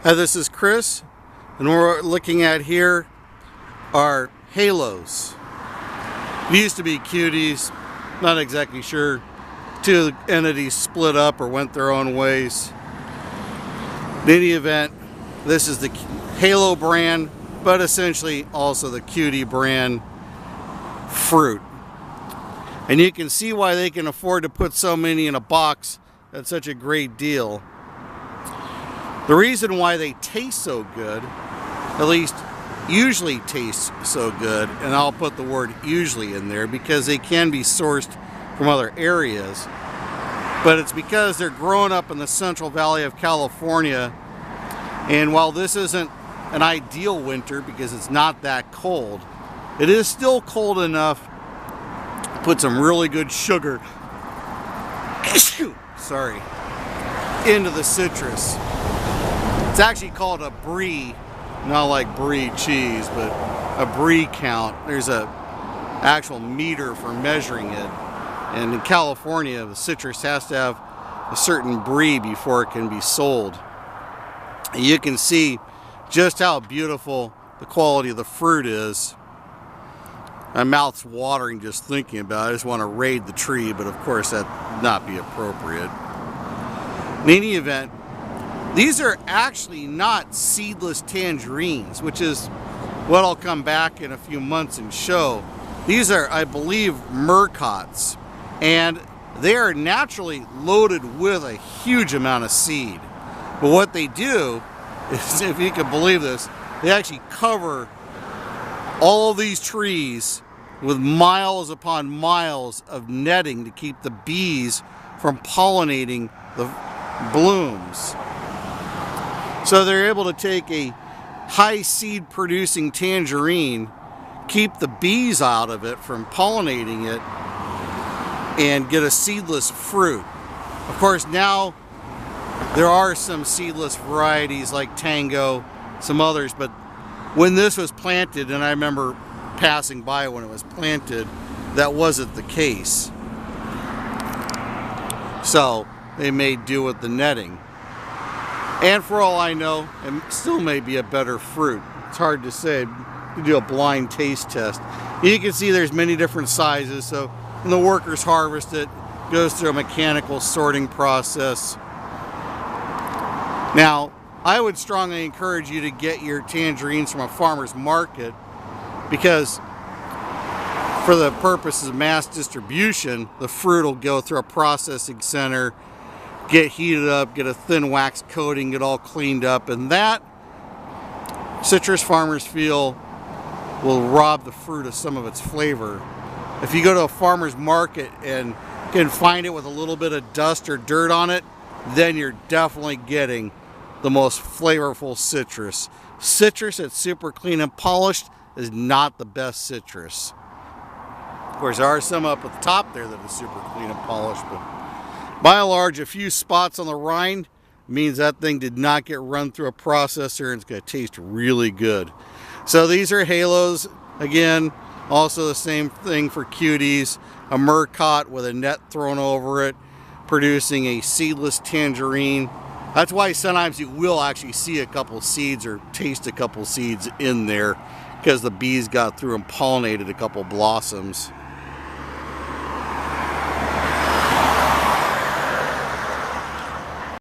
Hi, this is Chris, and what we're looking at here are halos. It used to be cuties, not exactly sure. Two entities split up or went their own ways. In any event, this is the Halo brand, but essentially also the Cutie brand fruit. And you can see why they can afford to put so many in a box at such a great deal. The reason why they taste so good, at least usually taste so good, and I'll put the word usually in there because they can be sourced from other areas, but it's because they're growing up in the Central Valley of California. And while this isn't an ideal winter because it's not that cold, it is still cold enough to put some really good sugar into the citrus. It's actually called a brie, not like brie cheese, but a brie count. There's a actual meter for measuring it. And in California, the citrus has to have a certain brie before it can be sold. And you can see just how beautiful the quality of the fruit is. My mouth's watering just thinking about it. I just want to raid the tree, but of course that would not be appropriate. In any event, these are actually not seedless tangerines, which is what I'll come back in a few months and show. These are, I believe, Murcotts, and they are naturally loaded with a huge amount of seed. But what they do is, if you can believe this, they actually cover all these trees with miles upon miles of netting to keep the bees from pollinating the blooms. So they're able to take a high seed producing tangerine, keep the bees out of it from pollinating it, and get a seedless fruit. Of course, now there are some seedless varieties like Tango, some others, but when this was planted, and I remember passing by when it was planted, that wasn't the case. So they made do with the netting. And for all I know, it still may be a better fruit. It's hard to say. You do a blind taste test. You can see there's many different sizes, so when the workers harvest it, it goes through a mechanical sorting process. Now, I would strongly encourage you to get your tangerines from a farmer's market because for the purposes of mass distribution, the fruit will go through a processing center, get heated up, get a thin wax coating, get all cleaned up, and that citrus farmers feel will rob the fruit of some of its flavor. If you go to a farmer's market and can find it with a little bit of dust or dirt on it, then you're definitely getting the most flavorful citrus. Citrus that's super clean and polished is not the best citrus. Of course, there are some up at the top there that is super clean and polished, but by and large, a few spots on the rind means that thing did not get run through a processor and it's going to taste really good. So these are halos. Again, also the same thing for cuties. A Murcott with a net thrown over it, producing a seedless tangerine. That's why sometimes you will actually see a couple seeds or taste a couple seeds in there because the bees got through and pollinated a couple blossoms.